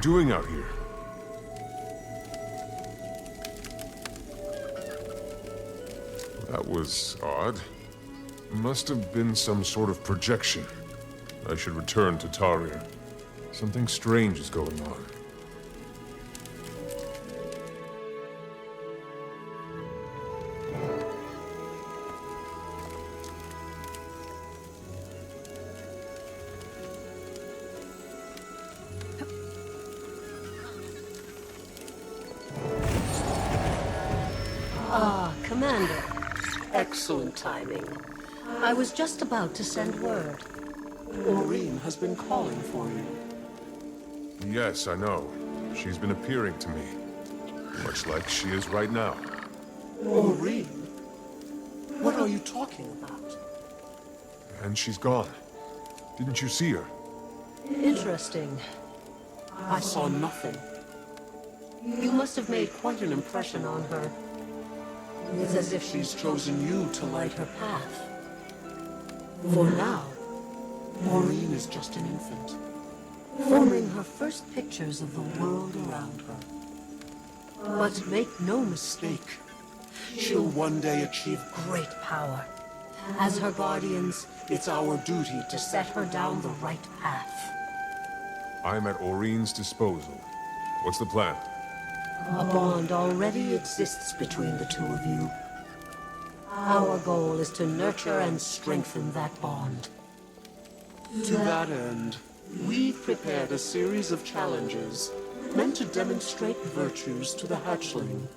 doing out here? That was odd. Must have been some sort of projection. I should return to Tyria. Something strange is going on. Commander. Excellent timing. I was just about to send word. Arene has been calling for you. Yes, I know. She's been appearing to me. Much like she is right now. Arene? What are you talking about? And she's gone. Didn't you see her? Interesting. I saw nothing. You must have made quite an impression on her. It's as if She's chosen you to light her path. For now, Arene is just an infant. forming her first pictures of the world around her. But make no mistake, She'll one day achieve. great power. As her guardians, It's our duty to set her down the right path. I'm at Orene's disposal. What's the plan? A bond already exists between the two of you. Our goal is to nurture and strengthen that bond. To that end, we've prepared a series of challenges meant to demonstrate virtues to the hatchling.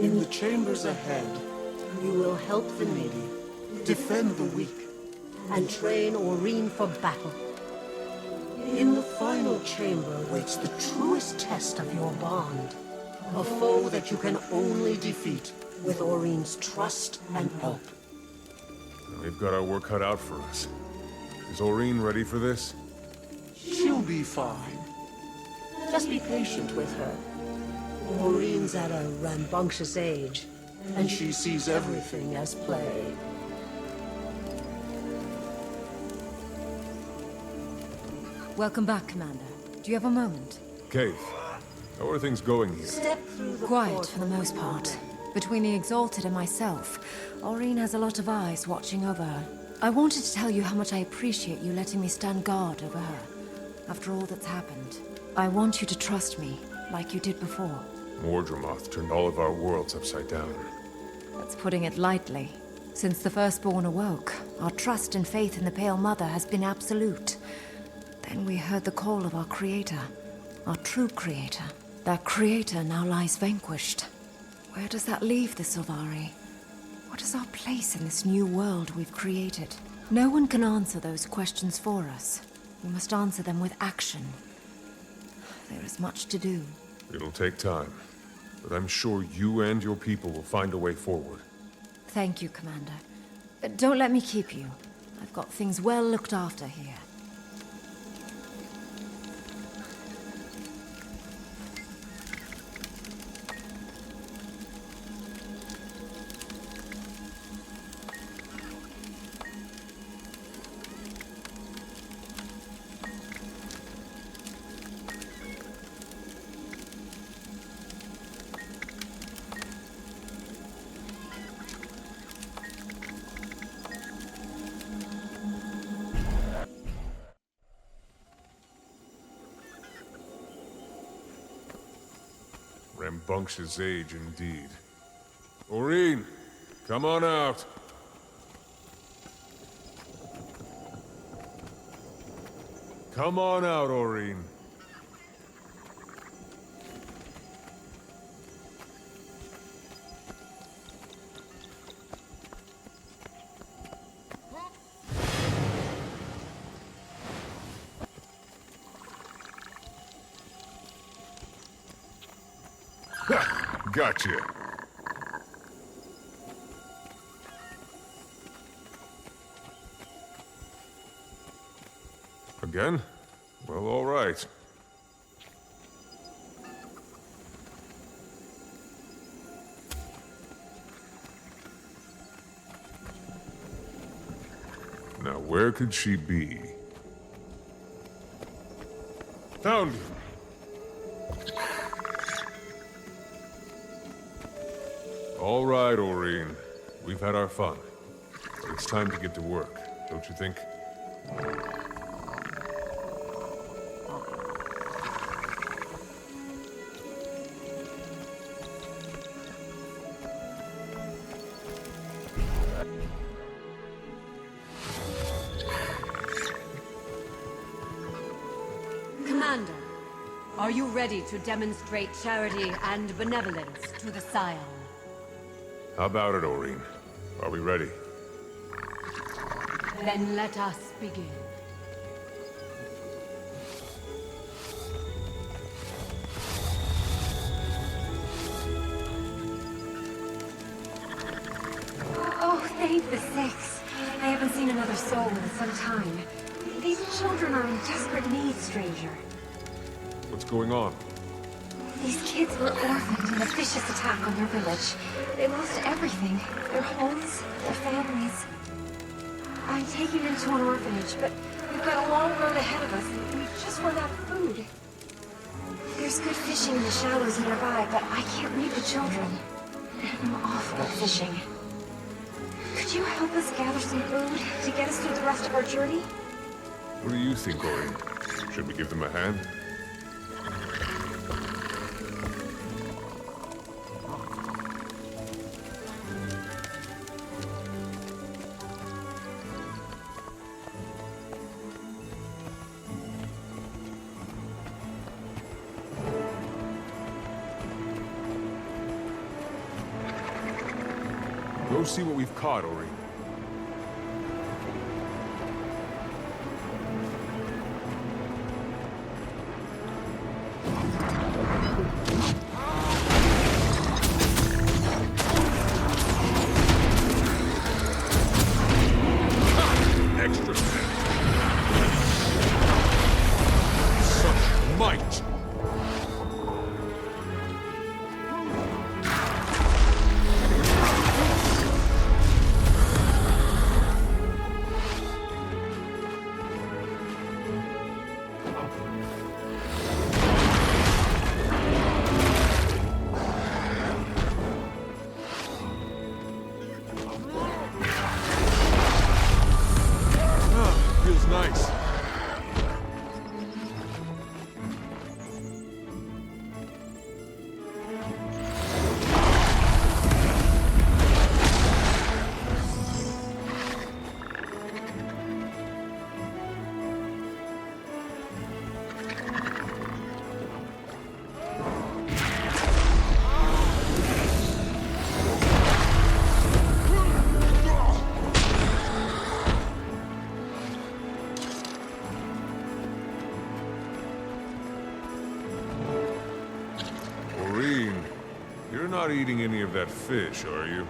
In the chambers ahead, You will help the needy defend the weak. and train Arene for battle. In the final chamber waits the truest test of your bond. A foe that you can only defeat with Arene's trust and help. We've got our work cut out for us. Is Orene ready for this? She'll be fine. Just be patient with her. Arene's at a rambunctious age, and she sees everything as play. Welcome back, Commander. Do you have a moment? Cave, how are things going here? Step through the Quiet for the most part. Between the Exalted and myself, Arene has a lot of eyes watching over her. I wanted to tell you how much I appreciate you letting me stand guard over her. After all that's happened, I want you to trust me, like you did before. Mordremoth turned all of our worlds upside down. That's putting it lightly. Since the Firstborn awoke, our trust and faith in the Pale Mother has been absolute. Then we heard the call of our Creator, our true Creator. That Creator now lies vanquished. Where does that leave the Sylvari? What is our place in this new world we've created? No one can answer those questions for us. We must answer them with action. There is much to do. It'll take time, but I'm sure you and your people will find a way forward. Thank you, Commander. Don't let me keep you. I've got things well looked after here. Rambunctious age indeed. Orene, come on out. Come on out, Orene. Gotcha. Again? Well, all right. Now, where could she be? Found you. All right, Arene. We've had our fun. But it's time to get to work, don't you think? Commander, are you ready to demonstrate charity and benevolence to the Scion? How about it, Arene? Are we ready? Then let us begin. Oh, thank the six. I haven't seen another soul in some time. These children are in desperate need, stranger. What's going on? These kids were orphaned in a vicious attack on their village. They lost everything. Their homes, their families. I'm taking them to an orphanage, but we've got a long road ahead of us, and we just run out of food. There's good fishing in the shallows nearby, but I can't leave the children. I'm awful at fishing. Could you help us gather some food to get us through the rest of our journey? What do you think, Arene? Should we give them a hand? Go see what we've caught, Arene. Extra. Such might. Feels nice. Arene, you're not eating any of that fish, are you?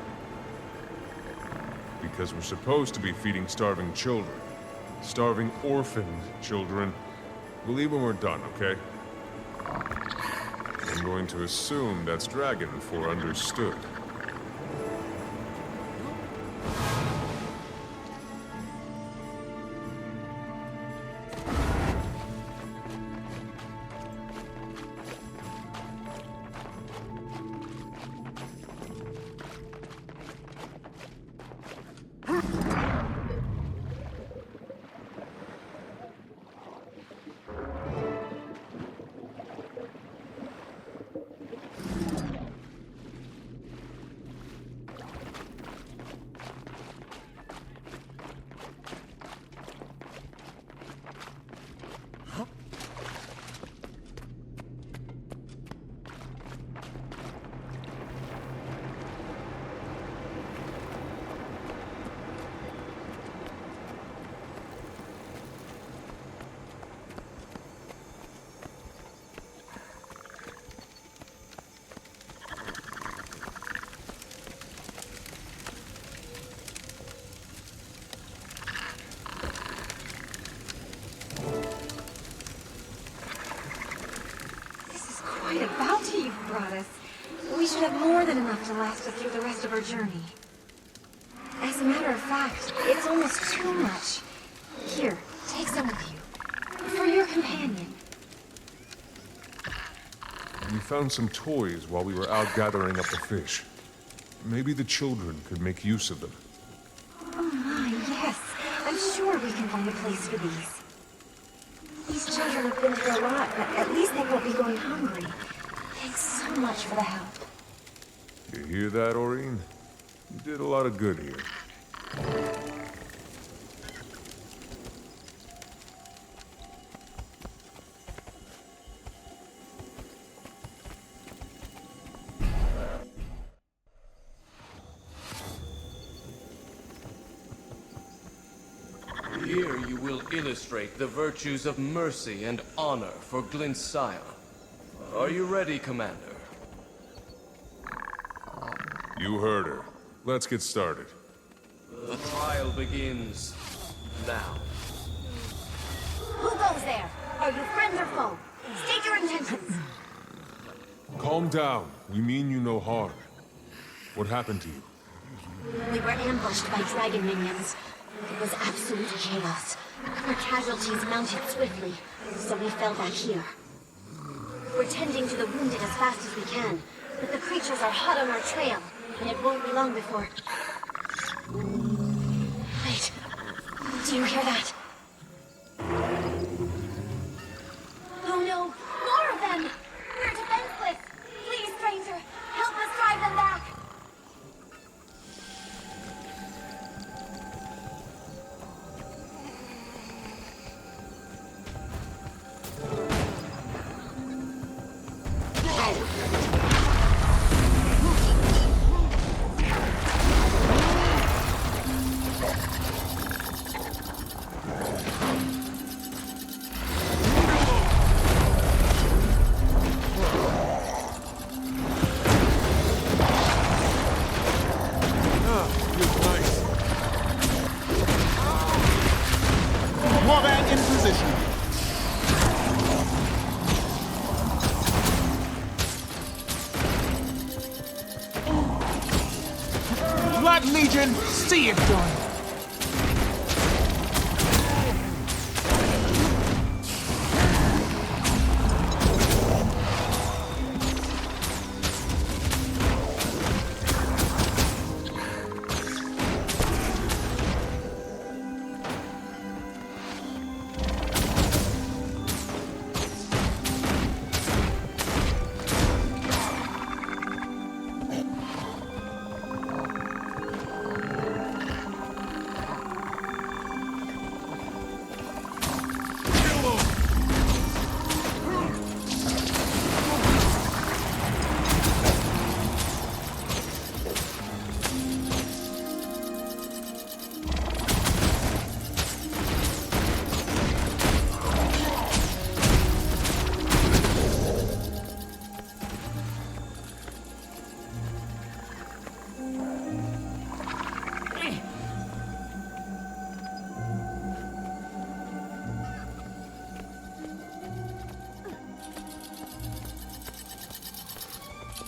Because we're supposed to be feeding starving children. Starving orphaned children. We'll eat when we're done, okay? I'm going to assume that's Dragon for understood. Quite a bounty you've brought us. We should have more than enough to last us through the rest of our journey. As a matter of fact, it's almost too much. Here, take some with you. For your companion. We found some toys while we were out gathering up the fish. maybe the children could make use of them. Oh my, yes. I'm sure we can find a place for these. These children have been through a lot, but at least they won't be going hungry. Thanks so much for the help. You hear that, Arene? You did a lot of good here. Here you will illustrate the virtues of mercy and honor for Glintsaya. Are you ready, Commander? You heard her. Let's get started. The trial begins now. Who goes there? Are you friend or foe? State your intentions. Calm down. We mean you no harm. What happened to you? We were ambushed by dragon minions. It was absolute chaos. Our casualties mounted swiftly, so we fell back here. We're tending to the wounded as fast as we can, but the creatures are hot on our trail, and it won't be long before... Wait. Do you hear that? Oh no! More of them! We're defenseless! Please, stranger, help us drive them back! Warband in position. Blood Legion, see it done.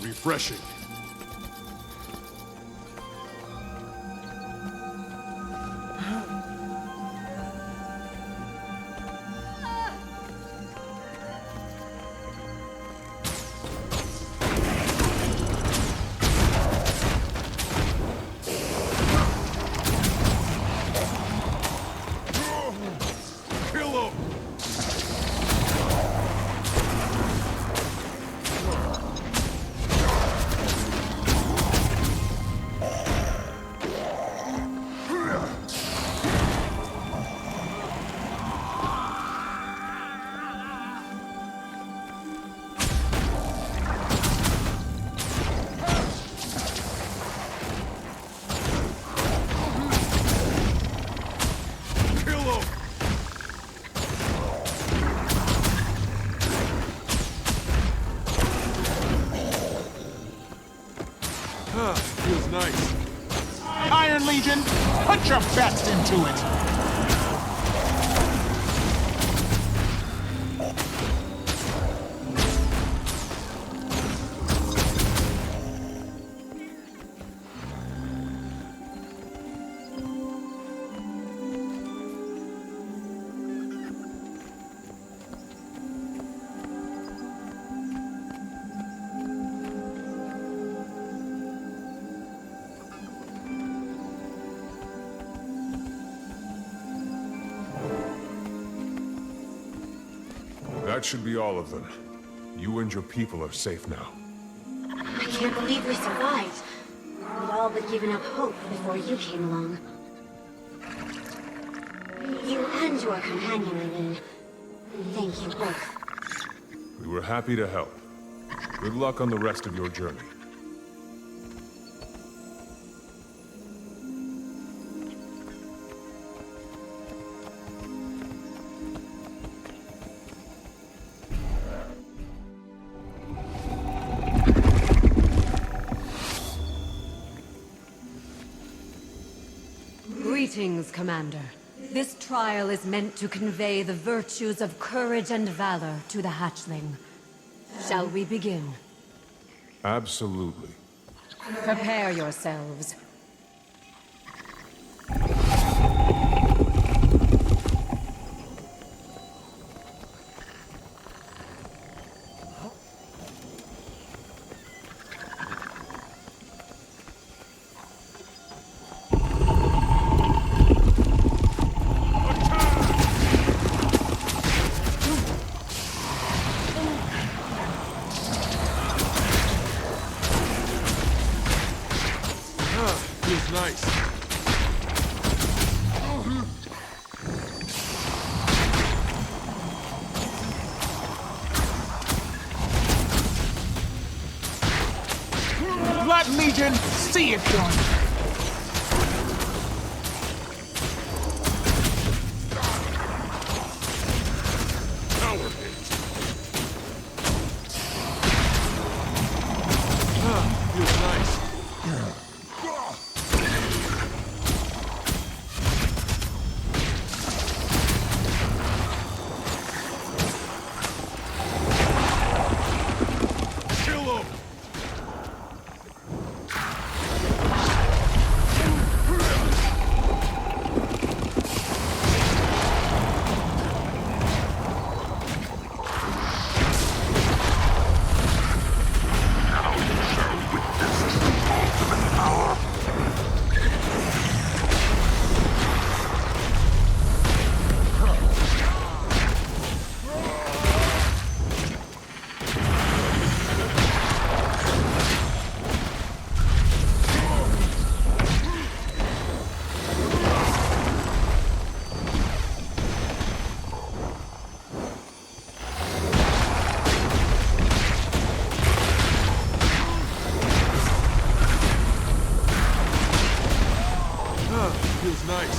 Refreshing. Feels nice. Iron Legion, put your best into it. That should be all of them. You and your people are safe now. I can't believe we survived. We'd all but given up hope before you came along. You and your companion, Eileen. Thank you both. We were happy to help. Good luck on the rest of your journey. Greetings, Commander. This trial is meant to convey the virtues of courage and valor to the hatchling. Shall we begin? Absolutely. Prepare yourselves. Feels nice. Blood Legion, see it done. Feels nice. Feels nice.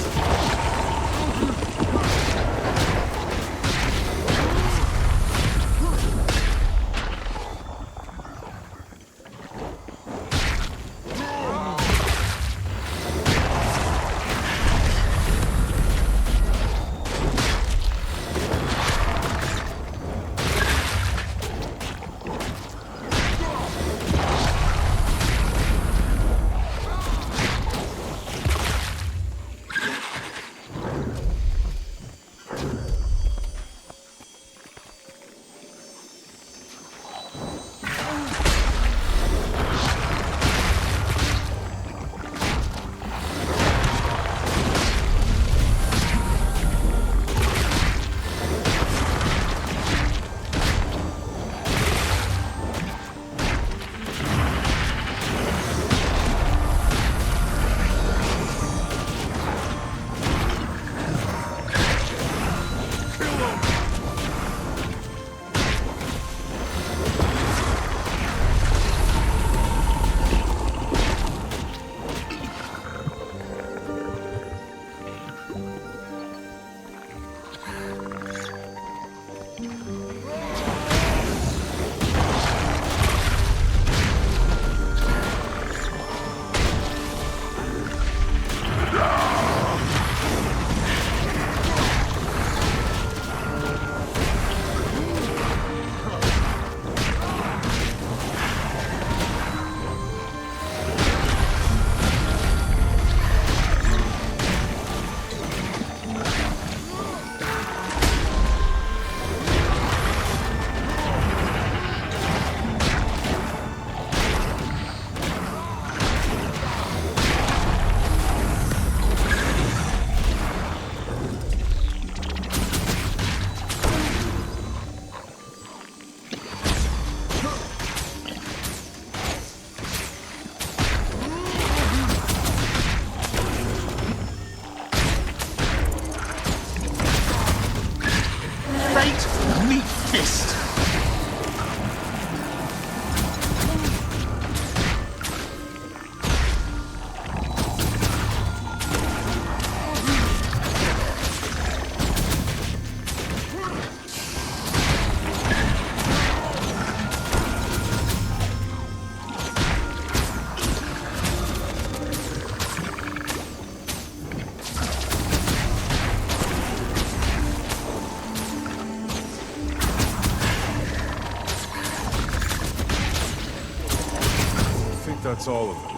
that's all of them.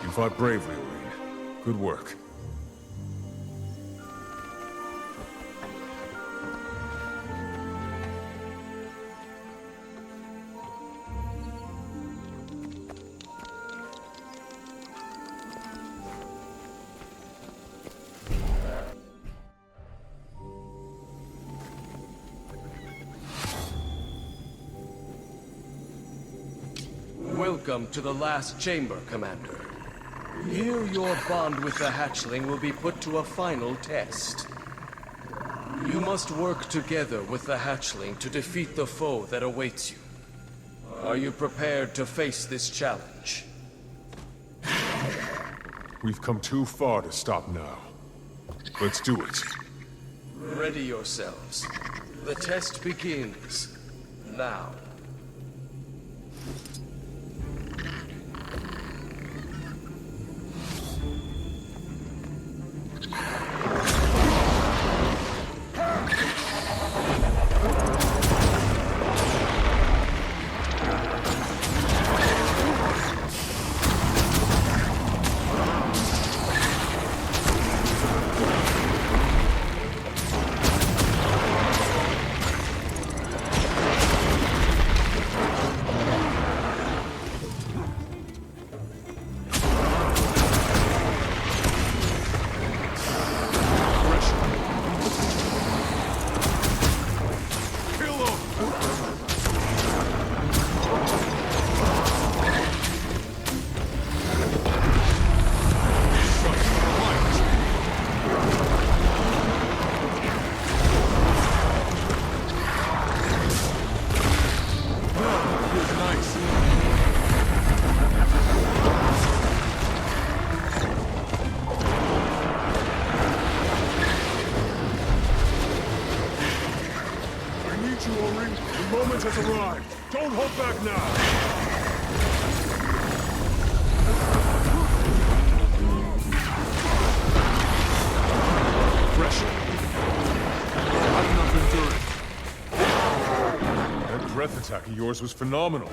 You fought bravely, Arene. Good work. Welcome to the last chamber, Commander. Here your bond with the hatchling will be put to a final test. You must work together with the hatchling to defeat the foe that awaits you. Are you prepared to face this challenge? We've come too far to stop now. Let's do it. Ready yourselves. The test begins now. has arrived. Don't hold back now. Pressure. Not enough endurance. That breath attack of yours was phenomenal.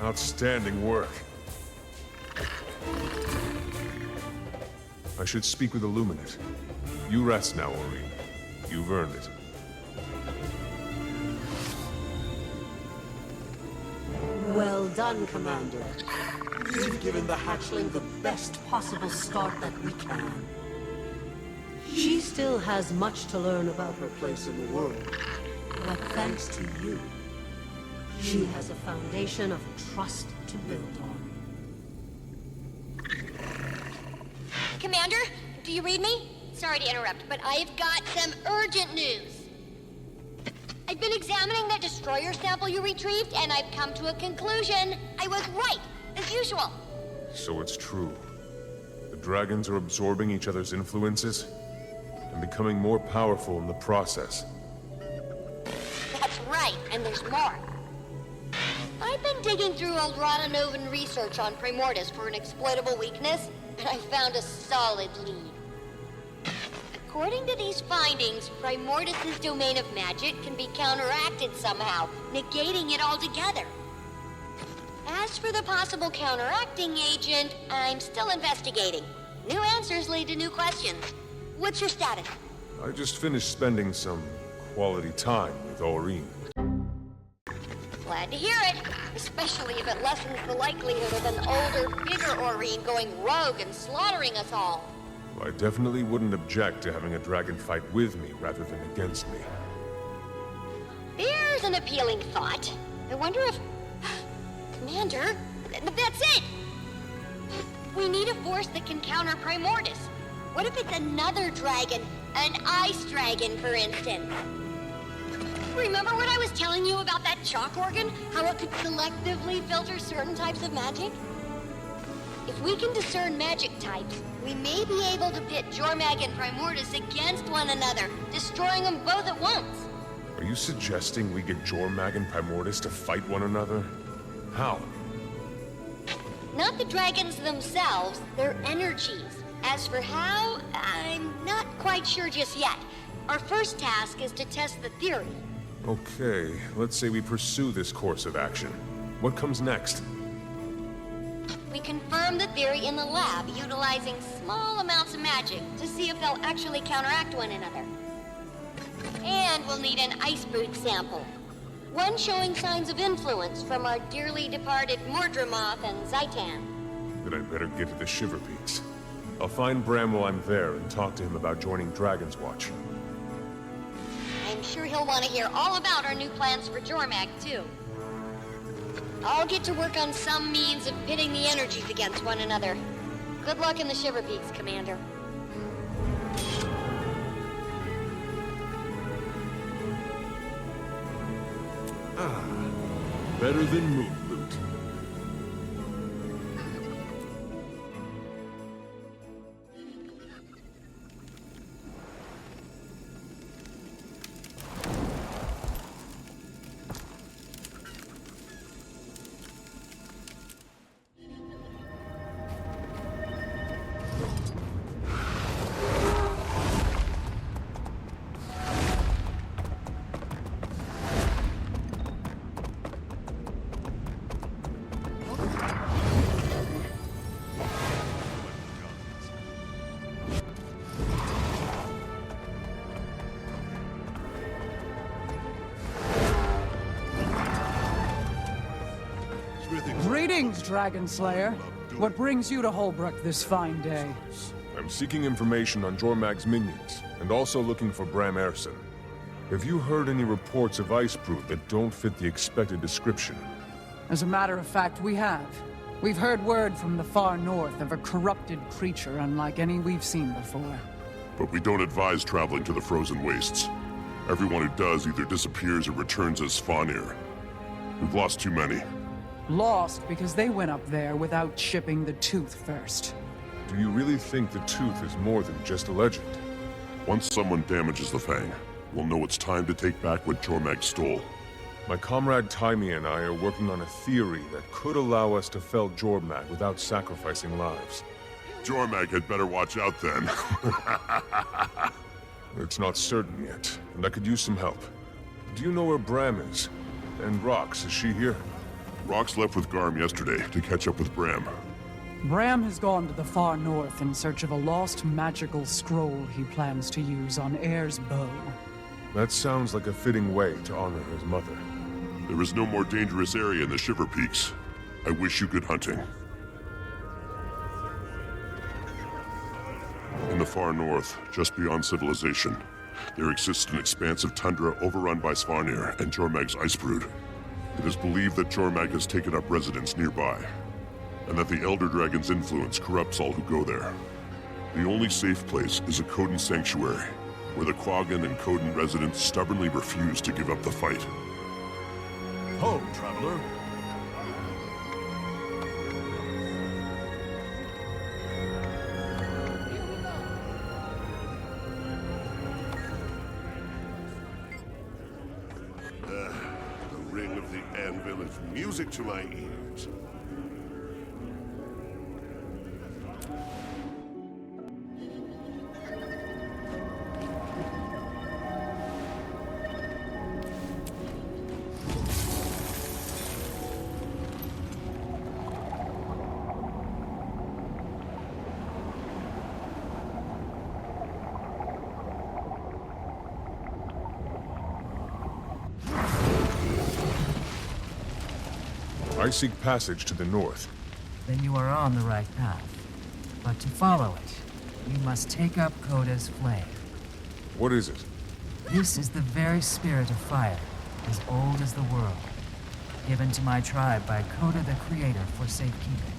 Outstanding work. I should speak with Illuminate. You rest now, Arene. You've earned it. Well done, Commander. You've given the hatchling the best possible start that we can. She still has much to learn about her place in the world. But thanks to you, she has a foundation of trust to build on. Commander, do you read me? Sorry to interrupt, but I've got some urgent news. I've been examining that destroyer sample you retrieved, and I've come to a conclusion. I was right, as usual. So it's true. The dragons are absorbing each other's influences and becoming more powerful in the process. That's right, and there's more. I've been digging through old Rodanovan research on Primordus for an exploitable weakness, and I found a solid lead. According to these findings, Primordus' domain of magic can be counteracted somehow, negating it altogether. As for the possible counteracting agent, I'm still investigating. New answers lead to new questions. What's your status? I just finished spending some quality time with Arene. Glad to hear it, especially if it lessens the likelihood of an older, bigger Arene going rogue and slaughtering us all. I definitely wouldn't object to having a dragon fight with me rather than against me. There's an appealing thought. I wonder if... Commander, that's it! We need a force that can counter Primordus. What if it's another dragon? An ice dragon, for instance? Remember what I was telling you about that chalk organ? How it could selectively filter certain types of magic? If we can discern magic types, we may be able to pit Jormag and Primordus against one another, destroying them both at once. Are you suggesting we get Jormag and Primordus to fight one another? How? Not the dragons themselves, their energies. As for how, I'm not quite sure just yet. Our first task is to test the theory. Okay, let's say we pursue this course of action. What comes next? We confirmed the theory in the lab, utilizing small amounts of magic to see if they'll actually counteract one another. And we'll need an ice brood sample. One showing signs of influence from our dearly departed Mordremoth and Zaitan. Then I better get to the Shiver Peaks. I'll find Bram while I'm there and talk to him about joining Dragon's Watch. I'm sure he'll want to hear all about our new plans for Jormag, too. I'll get to work on some means of pitting the energies against one another. Good luck in the Shiver Peaks, Commander. Better than moon loot. Greetings, Dragon Slayer. What brings you to Holbrook this fine day? I'm seeking information on Jormag's minions, and also looking for Bram Erson. Have you heard any reports of ice brood that don't fit the expected description? As a matter of fact, we have. We've heard word from the far north of a corrupted creature unlike any we've seen before. But we don't advise traveling to the frozen wastes. Everyone who does either disappears or returns as Svanir. We've lost too many. Lost because they went up there without shipping the tooth first. Do you really think the tooth is more than just a legend? Once someone damages the Fang, we'll know it's time to take back what Jormag stole. My comrade Tyria and I are working on a theory that could allow us to fell Jormag without sacrificing lives. Jormag had better watch out then. It's not certain yet, and I could use some help. Do you know where Bram is? And Rox, is she here? Rox left with Garm yesterday to catch up with Bram. Bram has gone to the far north in search of a lost magical scroll he plans to use on Air's bow. That sounds like a fitting way to honor his mother. There is no more dangerous area in the Shiver Peaks. I wish you good hunting. In the far north, just beyond civilization, there exists an expansive tundra overrun by Svanir and Jormag's ice brood. It is believed that Jormag has taken up residence nearby, and that the Elder Dragon's influence corrupts all who go there. The only safe place is a Coden sanctuary, where the Quaggan and Coden residents stubbornly refuse to give up the fight. Ho, traveler. The ring of the anvil is music to my ears. I seek passage to the north. Then you are on the right path. But to follow it, you must take up Coda's flame. What is it? This is the very spirit of fire, as old as the world, given to my tribe by Coda the Creator for safekeeping.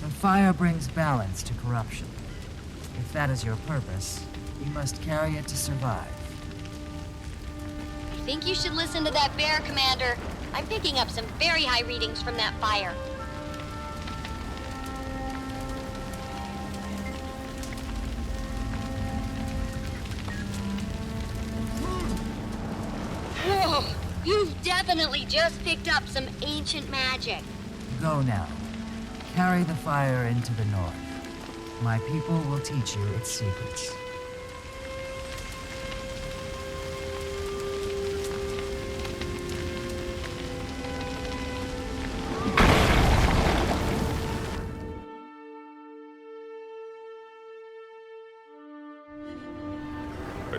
The fire brings balance to corruption. If that is your purpose, you must carry it to survive. I think you should listen to that bear, Commander. I'm picking up some very high readings from that fire. Whoa! You've definitely just picked up some ancient magic. Go now. Carry the fire into the north. My people will teach you its secrets.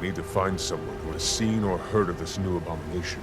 need to find someone who has seen or heard of this new abomination.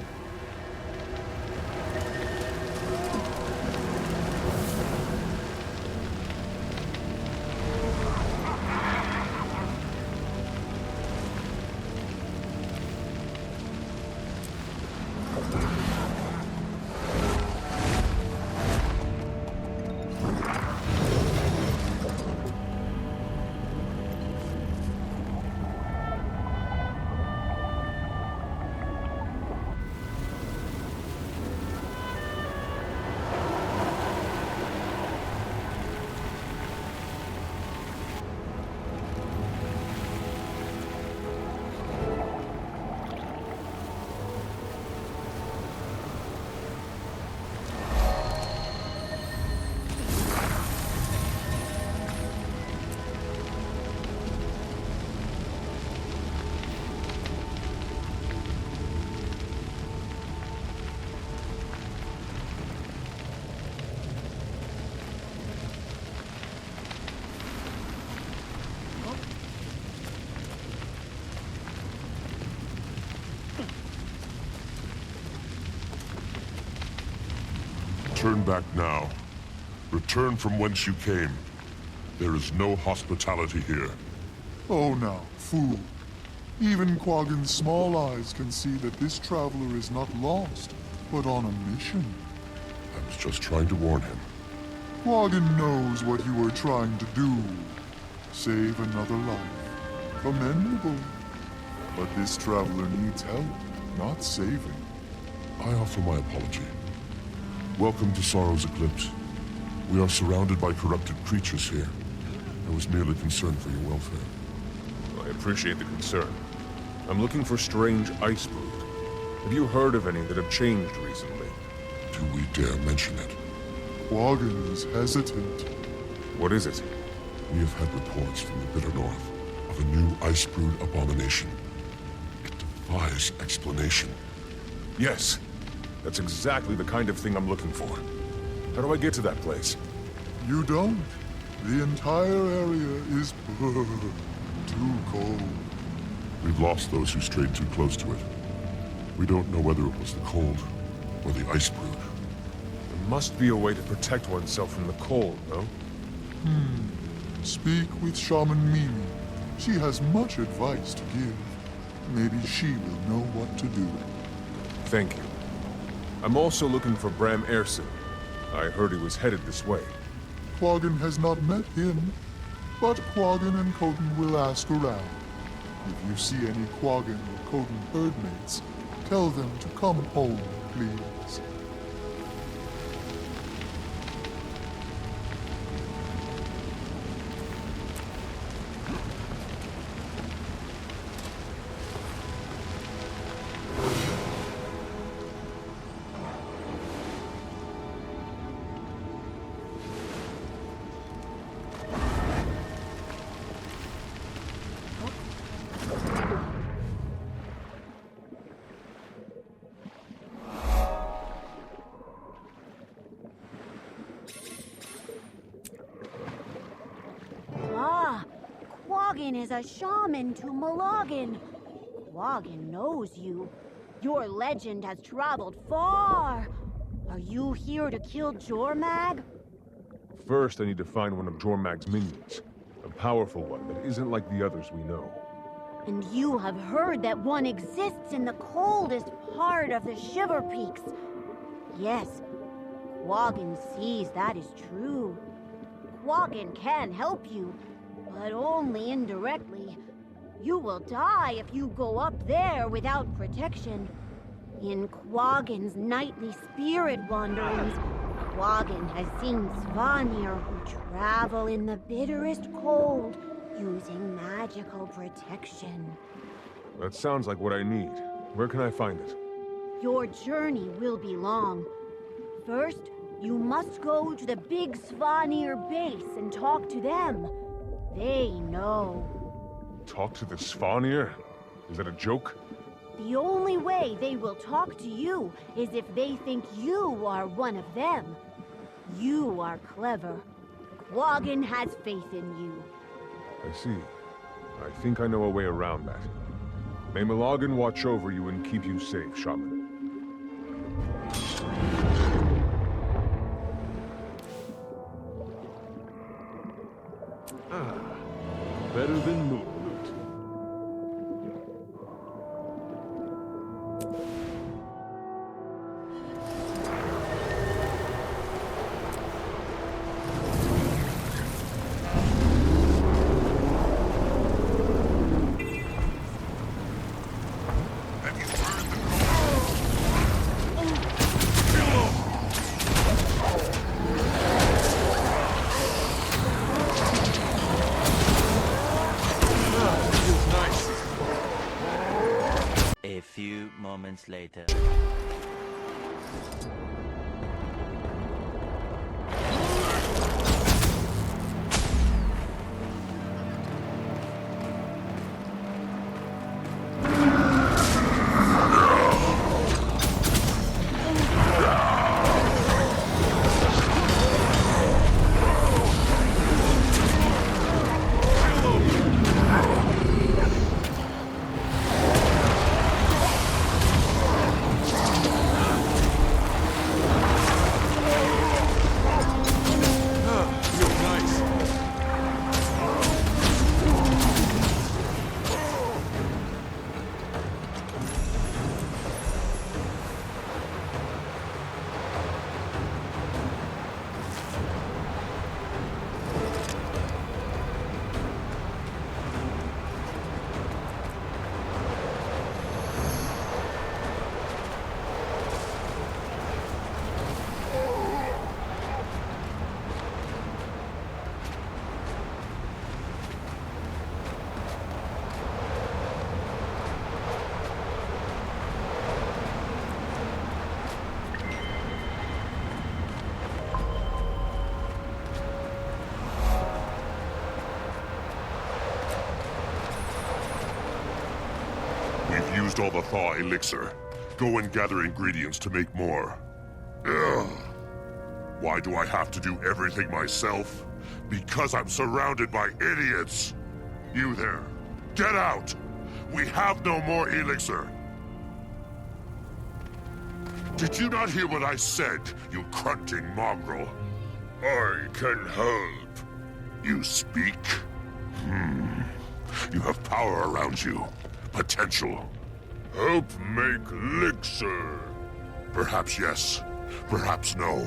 Turn back now. Return from whence you came. There is no hospitality here. Oh now, fool. Even Quaggan's small eyes can see that this traveler is not lost, but on a mission. I was just trying to warn him. Quaggan knows what you were trying to do. Save another life. Commendable. But this traveler needs help, not saving. I offer my apology. Welcome to Sorrow's Eclipse. We are surrounded by corrupted creatures here. I was merely concerned for your welfare. I appreciate the concern. I'm looking for strange ice brood. Have you heard of any that have changed recently? Do we dare mention it? Quaggan is hesitant. What is it? We have had reports from the Bitter North of a new ice brood abomination. It defies explanation. Yes. That's exactly the kind of thing I'm looking for. How do I get to that place? You don't. The entire area is too cold. We've lost those who strayed too close to it. We don't know whether it was the cold or the ice brood. There must be a way to protect oneself from the cold, no? Speak with Shaman Mimi. She has much advice to give. Maybe she will know what to do. Thank you. I'm also looking for Bram Erson. I heard he was headed this way. Quaggan has not met him, but Quaggan and Cookin will ask around. If you see any Quaggan or Cookin herdmates, tell them to come home, please. Quaggan is a shaman to Miloggan. Quaggan knows you. Your legend has traveled far. Are you here to kill Jormag? First, I need to find one of Jormag's minions. A powerful one that isn't like the others we know. And you have heard that one exists in the coldest part of the Shiver Peaks. Yes, Quaggan sees that is true. Quaggan can help you, but only indirectly. You will die if you go up there without protection. In Quaggan's nightly spirit wanderings, Quaggan has seen Svanir who travel in the bitterest cold, using magical protection. That sounds like what I need. Where can I find it? Your journey will be long. First, you must go to the big Svanir base and talk to them. They know. Talk to the Svanir? Is that a joke? The only way they will talk to you is if they think you are one of them. You are clever. Quaggan has faith in you. I see. I think I know a way around that. May Malagan watch over you and keep you safe, Shaman. Better than moon loot. A few moments later. We've used all the thaw elixir. Go and gather ingredients to make more. Ugh. Why do I have to do everything myself? Because I'm surrounded by idiots! You there, get out! We have no more elixir! Did you not hear what I said, you grunting mongrel? I can help. You speak? You have power around you. Potential. Help make elixir. Perhaps yes, perhaps no.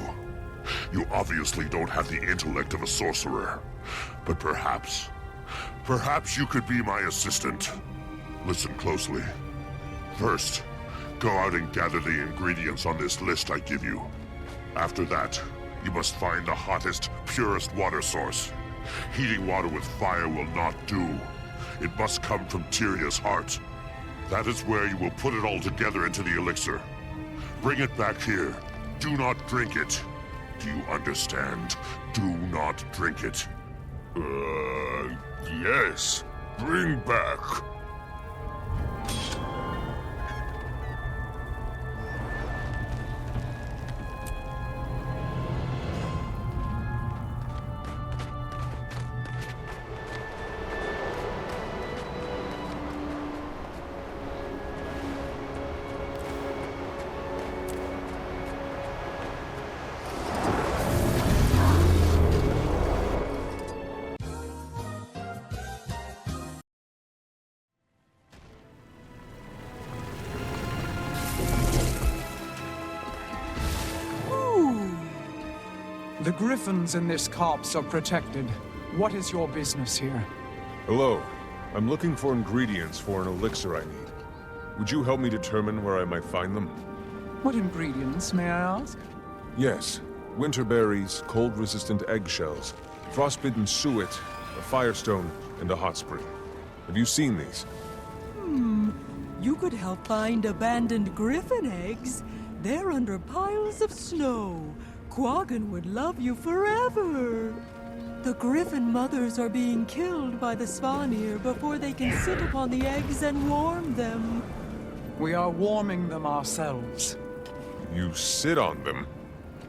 You obviously don't have the intellect of a sorcerer. But perhaps you could be my assistant. Listen closely. First, go out and gather the ingredients on this list I give you. After that, you must find the hottest, purest water source. Heating water with fire will not do. It must come from Tyria's heart. That is where you will put it all together into the elixir. Bring it back here. Do not drink it. Do you understand? Do not drink it. Yes. Bring back. The griffins in this copse are protected. What is your business here? Hello. I'm looking for ingredients for an elixir I need. Would you help me determine where I might find them? What ingredients, may I ask? Yes. Winter berries, cold-resistant eggshells, frostbitten suet, a firestone, and a hot spring. Have you seen these? You could help find abandoned griffin eggs. They're under piles of snow. Quaggan would love you forever. The griffin mothers are being killed by the Svanir before they can sit upon the eggs and warm them. We are warming them ourselves. You sit on them?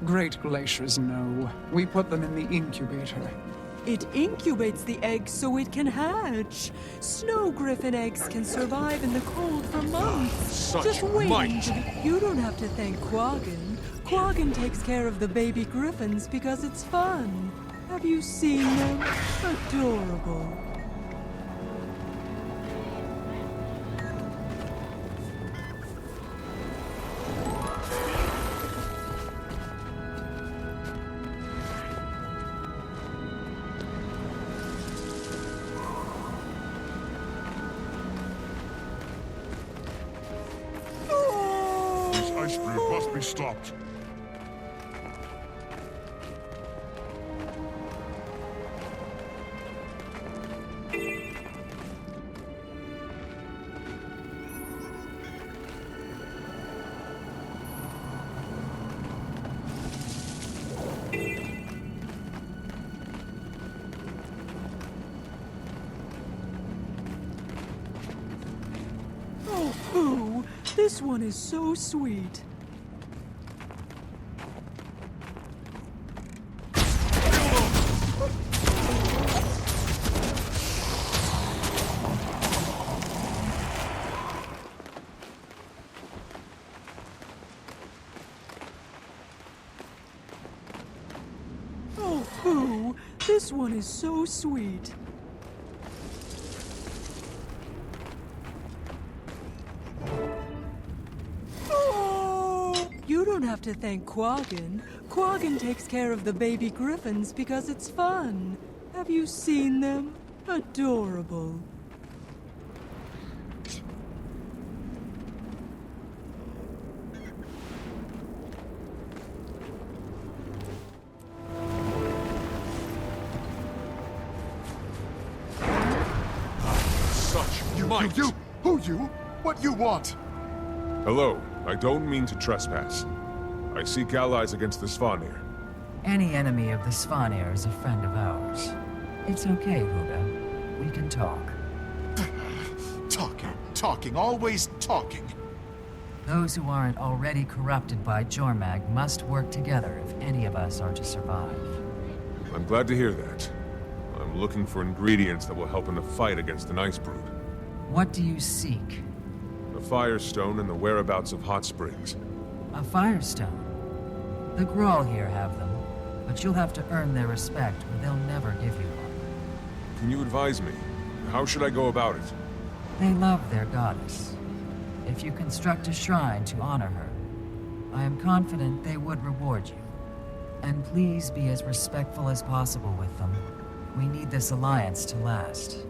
Great glaciers know. We put them in the incubator. It incubates the egg so it can hatch. Snow griffin eggs can survive in the cold for months. Such Just wait might! until you don't have to thank Quaggin. Quaggin takes care of the baby griffins because it's fun. Have you seen them? Adorable. This ice brood must be stopped. Oh, Pooh, this one is so sweet. Oh, Pooh, this one is so sweet. You don't have to thank Quaggin. Quaggin takes care of the baby griffins because it's fun. Have you seen them? Adorable. Such might! You! Who you? What you want? Hello, I don't mean to trespass. I seek allies against the Svanir. Any enemy of the Svanir is a friend of ours. It's okay, Huda. We can talk. Talking, always talking. Those who aren't already corrupted by Jormag must work together if any of us are to survive. I'm glad to hear that. I'm looking for ingredients that will help in the fight against an ice brood. What do you seek? A firestone and the whereabouts of hot springs. A firestone? The Grawl here have them, but you'll have to earn their respect or they'll never give you one. Can you advise me? How should I go about it? They love their goddess. If you construct a shrine to honor her, I am confident they would reward you. And please be as respectful as possible with them. We need this alliance to last.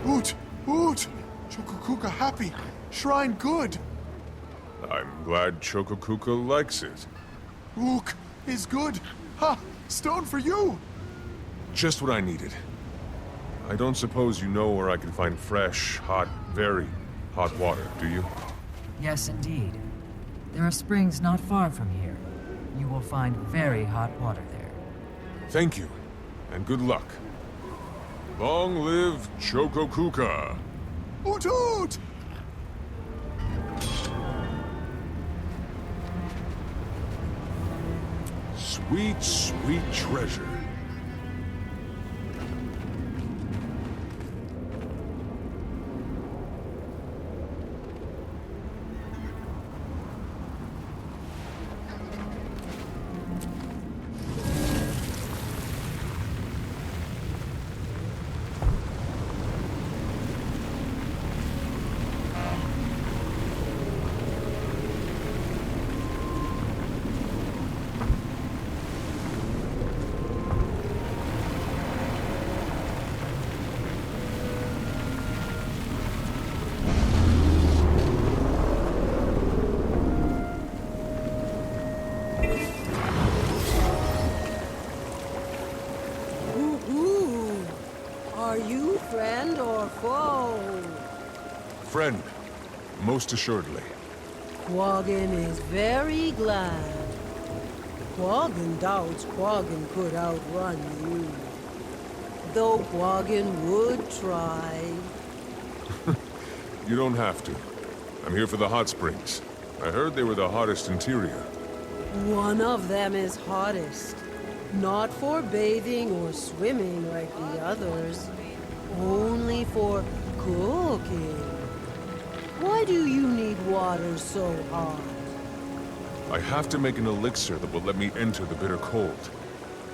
Oot! Oot! Chokokuka happy. Shrine good. I'm glad Chokokuka likes it. Ook is good. Ha! Stone for you! Just what I needed. I don't suppose you know where I can find fresh, hot, very hot water, do you? Yes, indeed. There are springs not far from here. You will find very hot water there. Thank you, and good luck. Long live Chokokuka! Oot oot! Sweet, sweet treasure. Are you friend or foe? Friend, most assuredly. Quaggan is very glad. Quaggan doubts Quaggan could outrun you. Though Quaggan would try. You don't have to. I'm here for the hot springs. I heard they were the hottest in Tyria. One of them is hottest. Not for bathing or swimming like the others. Only for cooking. Why do you need water so hot? I have to make an elixir that will let me enter the bitter cold.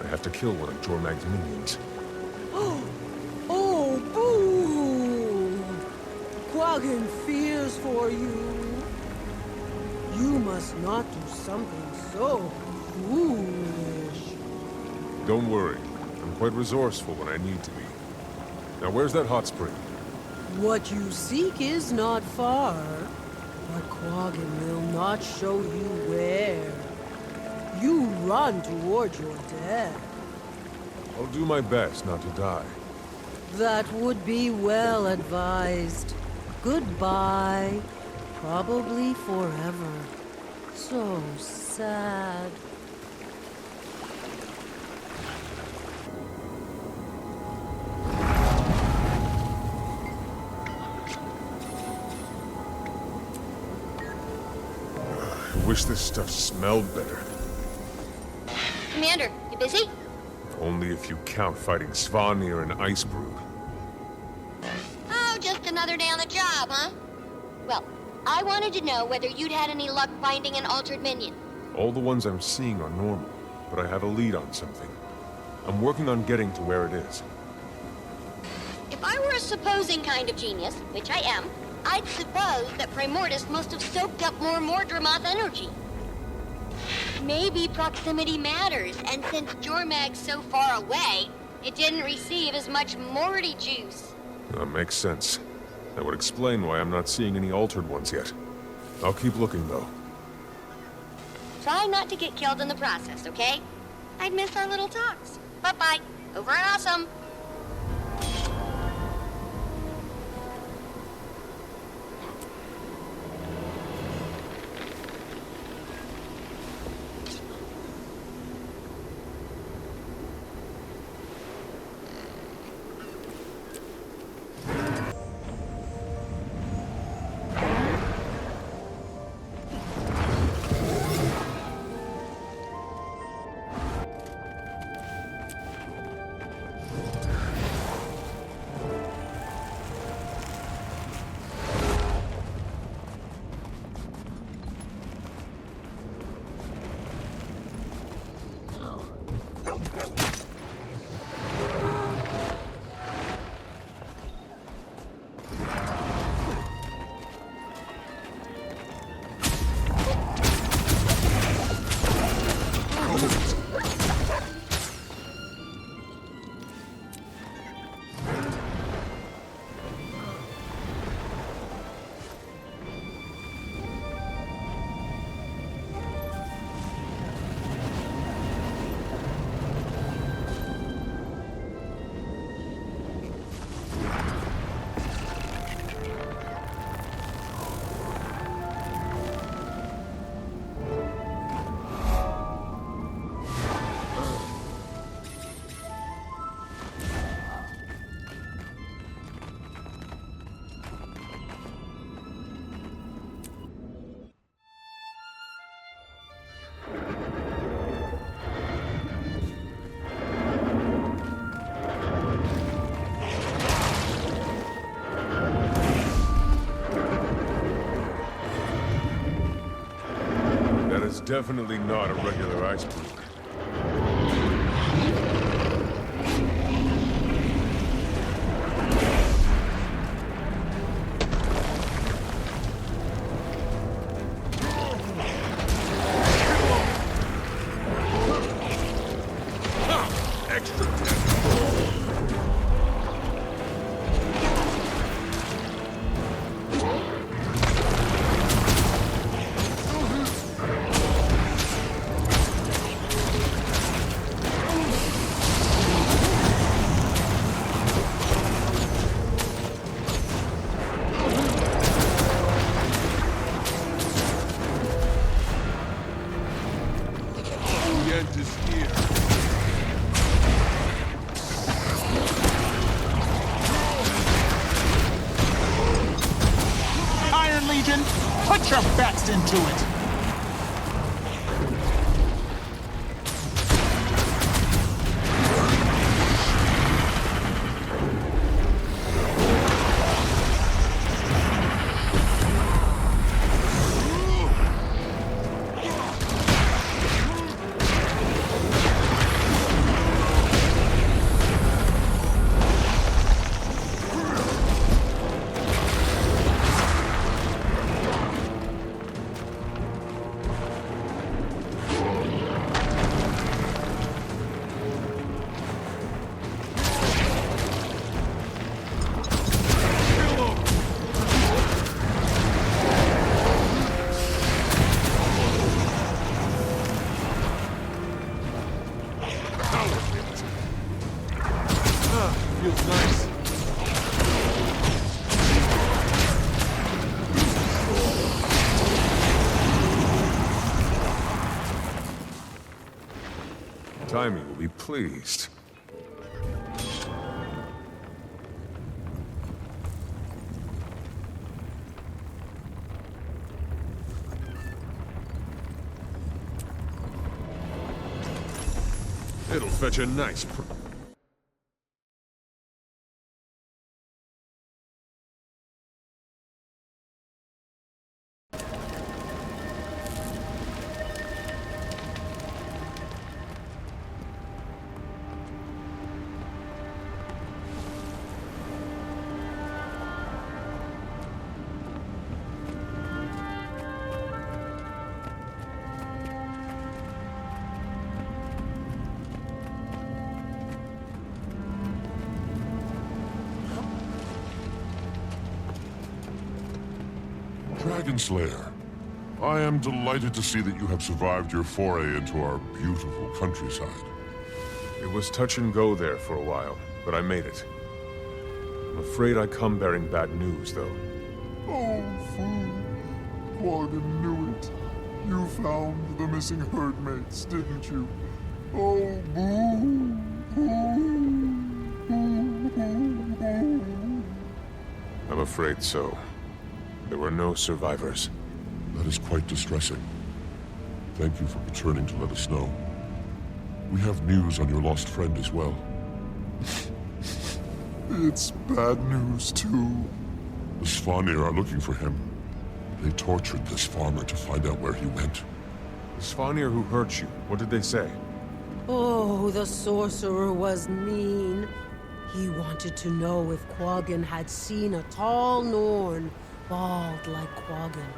I have to kill one of Jormag's minions. Oh, boo! Quaggan fears for you. You must not do something so foolish. Don't worry. I'm quite resourceful when I need to be. Now where's that hot spring? What you seek is not far, but Quaggan will not show you where. You run toward your death. I'll do my best not to die. That would be well advised. Goodbye. Probably forever. So sad. I wish this stuff smelled better. Commander, you busy? Only if you count fighting Svanir and Icebrood. Oh, just another day on the job, huh? Well, I wanted to know whether you'd had any luck finding an altered minion. All the ones I'm seeing are normal, but I have a lead on something. I'm working on getting to where it is. If I were a supposing kind of genius, which I am, I'd suppose that Primordus must have soaked up more Mordremoth energy. Maybe proximity matters, and since Jormag's so far away, it didn't receive as much Morty juice. That makes sense. That would explain why I'm not seeing any altered ones yet. I'll keep looking, though. Try not to get killed in the process, okay? I'd miss our little talks. Bye-bye. Over and awesome. definitely not a regular iceberg. Put your best into it! Feels nice. Timmy will be pleased. It'll fetch a nice Dragon Slayer, I am delighted to see that you have survived your foray into our beautiful countryside. It was touch and go there for a while, but I made it. I'm afraid I come bearing bad news, though. Oh, fool. Quaggan knew it. You found the missing herdmates, didn't you? Oh, boo! I'm afraid so. There were no survivors. That is quite distressing. Thank you for returning to let us know. We have news on your lost friend as well. It's bad news, too. The Svanir are looking for him. They tortured this farmer to find out where he went. The Svanir who hurt you, what did they say? Oh, the sorcerer was mean. He wanted to know if Quaggan had seen a tall Norn, bald like Quaggan.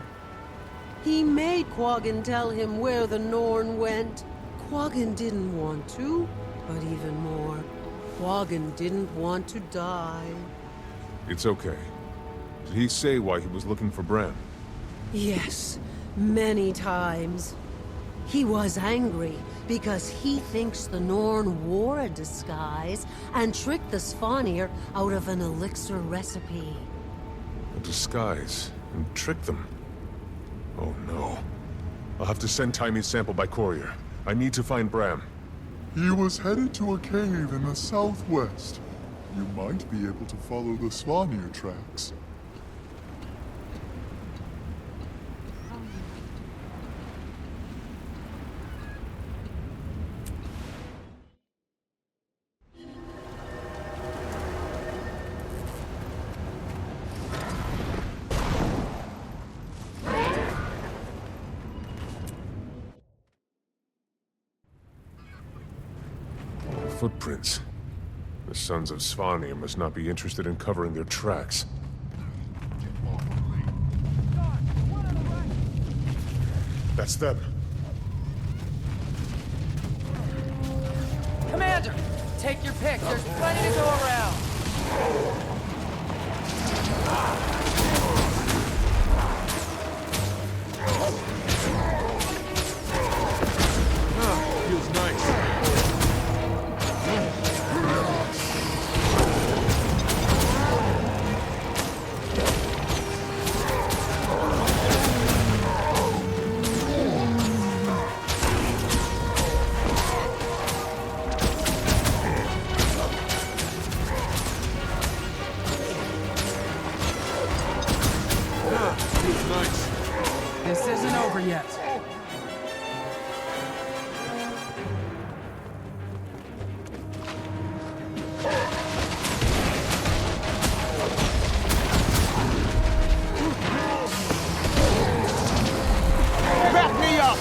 He made Quaggan tell him where the Norn went. Quaggan didn't want to, but even more, Quaggan didn't want to die. It's okay. Did he say why he was looking for Bram? Yes, many times. He was angry because he thinks the Norn wore a disguise and tricked the Svanir out of an Elixer Recipe. A disguise, and trick them? Oh no. I'll have to send Timmy's sample by courier. I need to find Bram. He was headed to a cave in the southwest. You might be able to follow the Svanir tracks. footprints. The Sons of Svanir must not be interested in covering their tracks. That's them. Commander, take your pick. There's plenty to go around. Feels nice. This isn't over yet. Back me up!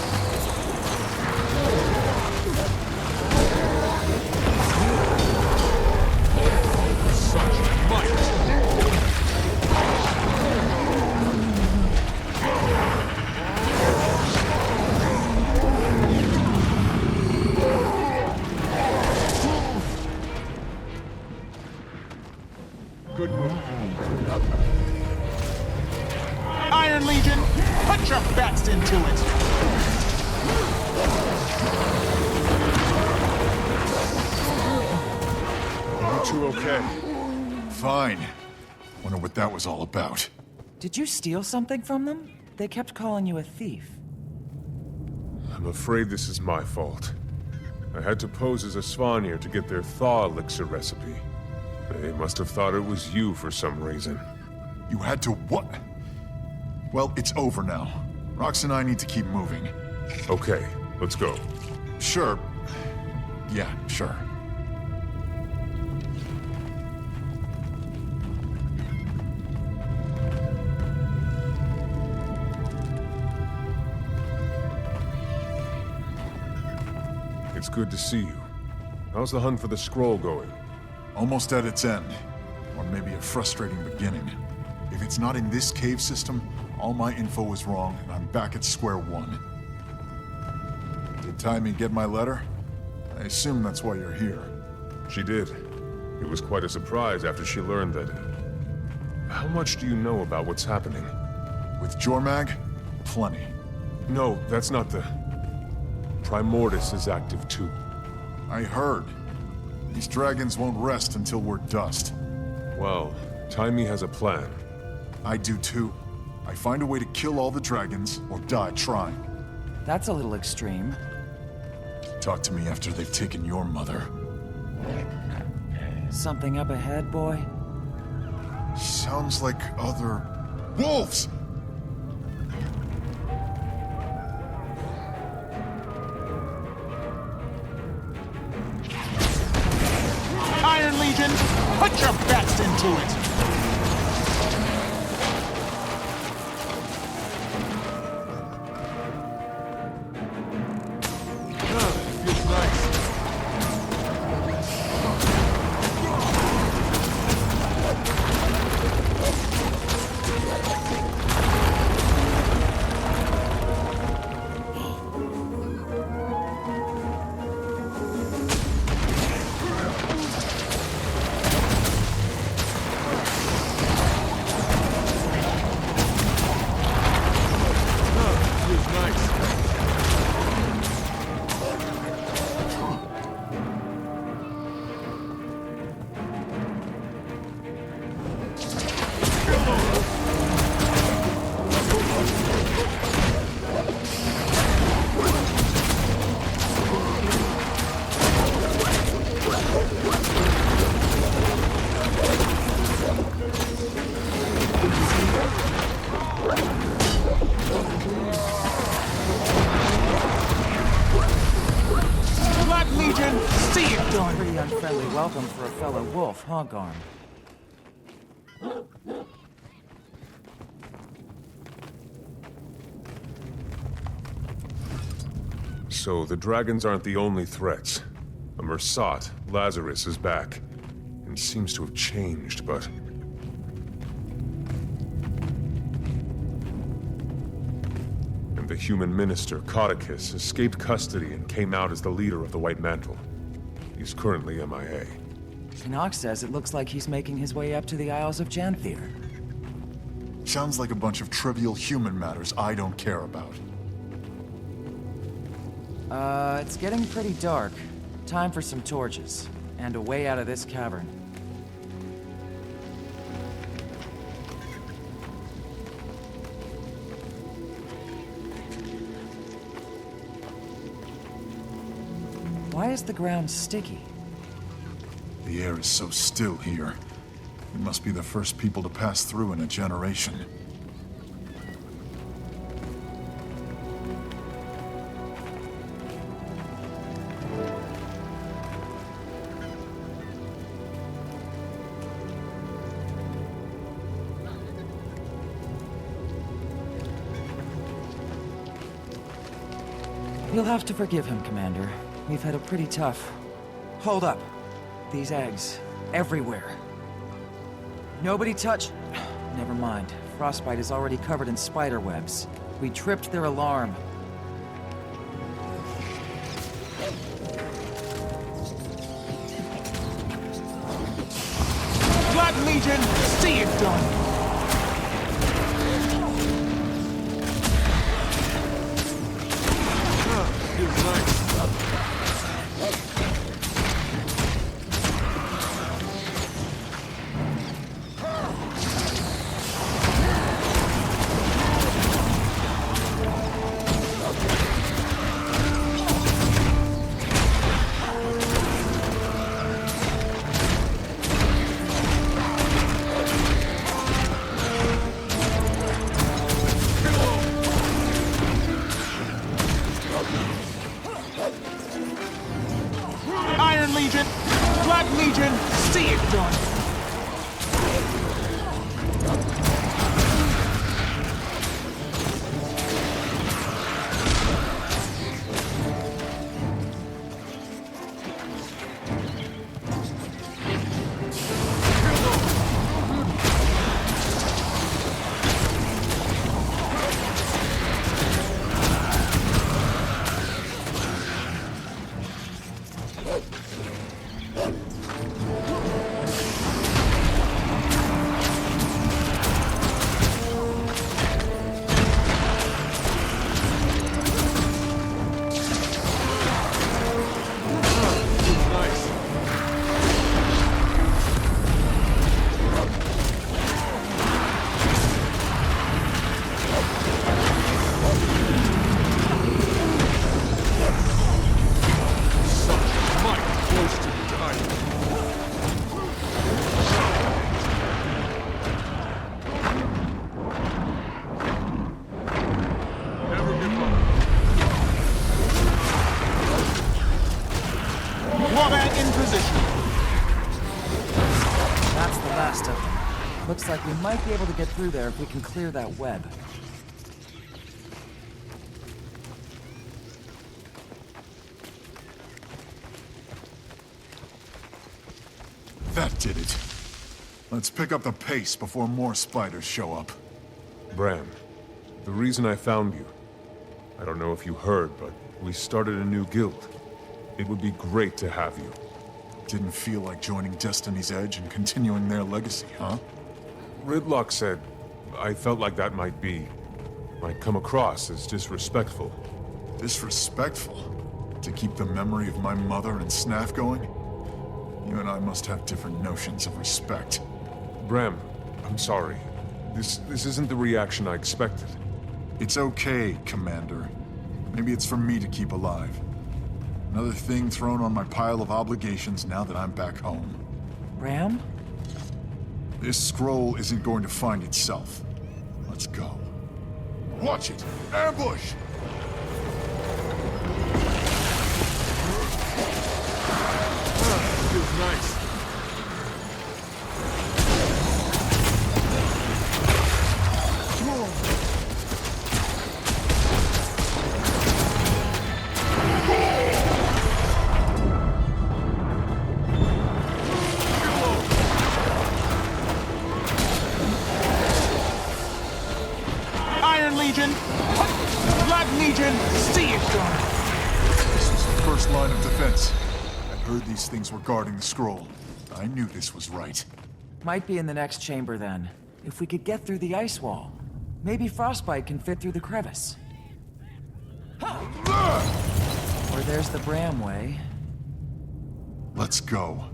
Such might! Good move. Iron Legion, put your best into it! You two okay? Fine. Wonder what that was all about. Did you steal something from them? They kept calling you a thief. I'm afraid this is my fault. I had to pose as a Svanir to get their thaw elixir recipe. They must have thought it was you for some reason. You had to what? Well, it's over now. Rox and I need to keep moving. Okay, let's go. Sure. Yeah, sure. It's good to see you. How's the hunt for the scroll going? Almost at its end. Or maybe a frustrating beginning. If it's not in this cave system, all my info was wrong, and I'm back at square one. Did Tyria get my letter? I assume that's why you're here. She did. It was quite a surprise after she learned that... How much do you know about what's happening? With Jormag? Plenty. No, that's not the... Primordis is active too. I heard. These dragons won't rest until we're dust. Well, Tyria has a plan. I do too. I find a way to kill all the dragons, or die trying. That's a little extreme. Talk to me after they've taken your mother. Something up ahead, boy? Sounds like other... wolves! Iron Legion, put your best into it! Feels nice. Pretty unfriendly welcome for a fellow wolf, huh, Garm? So the dragons aren't the only threats. A mursaat, Lazarus is back, and seems to have changed, but... And the human minister, Caudicus, escaped custody and came out as the leader of the White Mantle. He's currently MIA. Knox says it looks like he's making his way up to the Isles of Janthier. Sounds like a bunch of trivial human matters I don't care about. It's getting pretty dark. Time for some torches, and a way out of this cavern. Why is the ground sticky? The air is so still here. We must be the first people to pass through in a generation. You'll have to forgive him, Commander. We've had a pretty tough... Hold up. These eggs. Everywhere. Nobody touch... Never mind. Frostbite is already covered in spider webs. We tripped their alarm. Blood Legion, see it done! Feels nice. Iron Legion, Blood Legion, see it done! Warband in position. That's the last of them. Looks like we might be able to get through there if we can clear that web. That did it. Let's pick up the pace before more spiders show up. Bram, the reason I found you, I don't know if you heard, but we started a new guild. It would be great to have you. Didn't feel like joining Destiny's Edge and continuing their legacy, huh? Ridlock said I felt like that might come across as disrespectful. Disrespectful? To keep the memory of my mother and Snaff going? You and I must have different notions of respect. Bram, I'm sorry. This isn't the reaction I expected. It's okay, Commander. Maybe it's for me to keep alive. Another thing thrown on my pile of obligations now that I'm back home. Bram? This scroll isn't going to find itself. Let's go. Watch it! Ambush! Feels nice. Legion! Blood Legion! See it done! This was the first line of defense. I heard these things were guarding the scroll. I knew this was right. Might be in the next chamber then. If we could get through the ice wall. Maybe Frostbite can fit through the crevice. Or there's the Bramway. Let's go.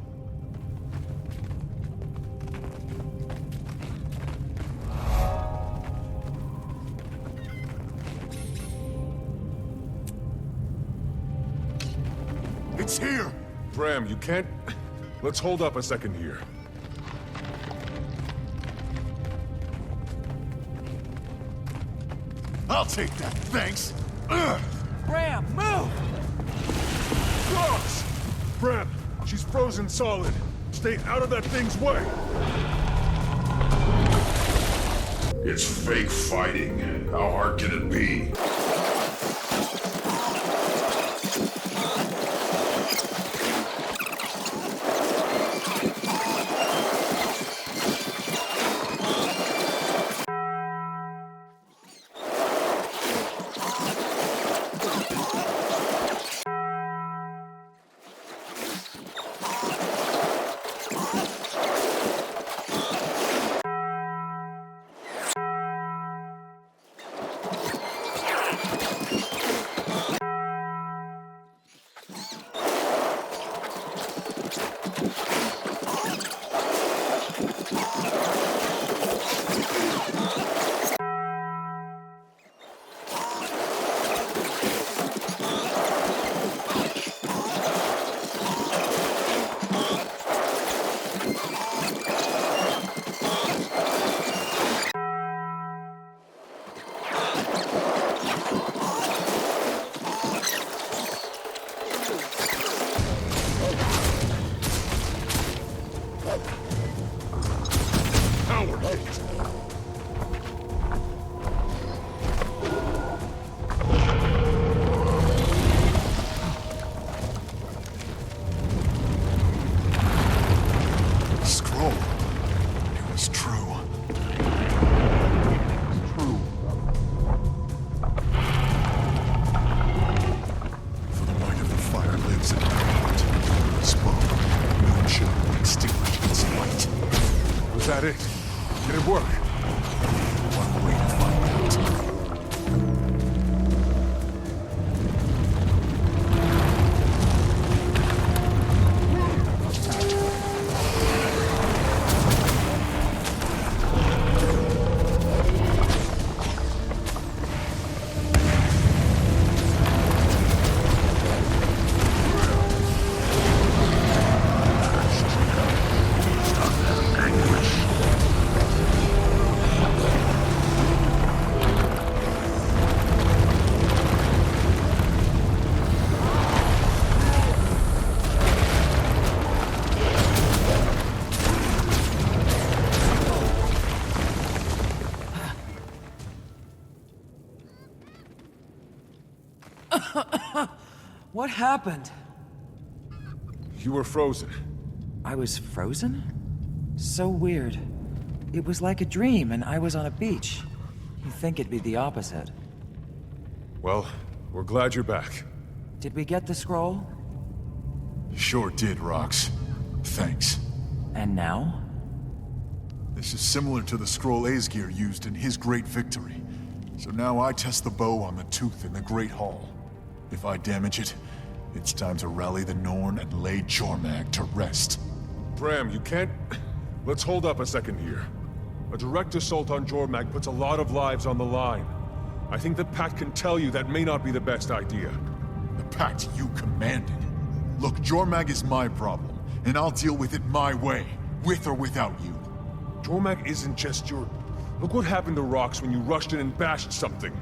It's here! Bram, you can't... Let's hold up a second here. I'll take that, thanks! Bram, move! Dogs! Bram, she's frozen solid. Stay out of that thing's way! It's fake fighting. How hard can it be? Was that it? Did it work? One way to find out. What happened? You were frozen. I was frozen? So weird. It was like a dream, and I was on a beach. You'd think it'd be the opposite. Well, we're glad you're back. Did we get the scroll? Sure did, Rox. Thanks. And now? This is similar to the scroll Aesgir used in his great victory. So now I test the bow on the tooth in the Great Hall. If I damage it, it's time to rally the Norn and lay Jormag to rest. Bram, you can't... Let's hold up a second here. A direct assault on Jormag puts a lot of lives on the line. I think the Pact can tell you that may not be the best idea. The Pact you commanded. Look, Jormag is my problem, and I'll deal with it my way, with or without you. Jormag isn't just your... Look what happened to Rox when you rushed in and bashed something.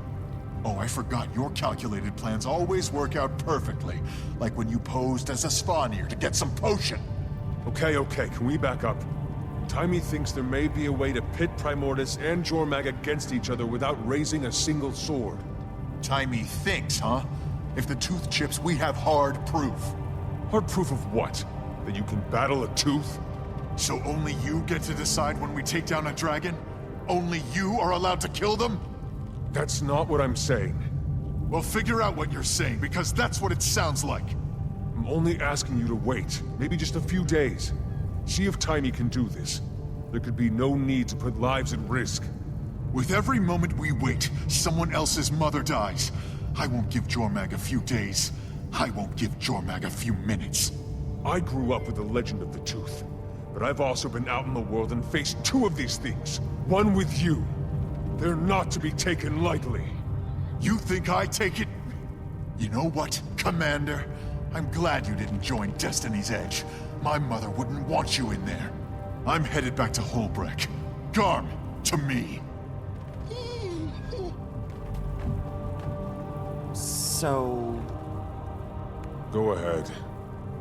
Oh, I forgot. Your calculated plans always work out perfectly. Like when you posed as a Svanir to get some potion. Okay, can we back up? Timmy thinks there may be a way to pit Primordus and Jormag against each other without raising a single sword. Timmy thinks, huh? If the tooth chips, we have hard proof. Hard proof of what? That you can battle a tooth? So only you get to decide when we take down a dragon? Only you are allowed to kill them? That's not what I'm saying. Well, figure out what you're saying, because that's what it sounds like. I'm only asking you to wait. Maybe just a few days. See if Tiny can do this. There could be no need to put lives at risk. With every moment we wait, someone else's mother dies. I won't give Jormag a few days. I won't give Jormag a few minutes. I grew up with the legend of the Tooth. But I've also been out in the world and faced two of these things. One with you. They're not to be taken lightly. You think I take it? You know what, Commander? I'm glad you didn't join Destiny's Edge. My mother wouldn't want you in there. I'm headed back to Holbreck. Garm, to me. So... Go ahead.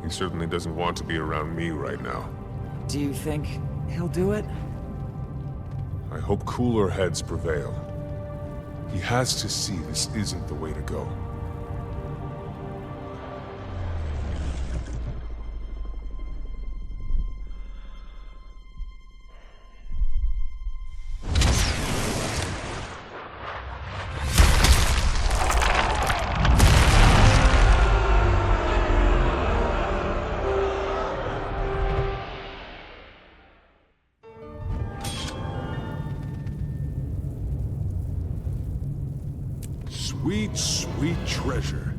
He certainly doesn't want to be around me right now. Do you think he'll do it? I hope cooler heads prevail. He has to see this isn't the way to go. Sweet, sweet treasure.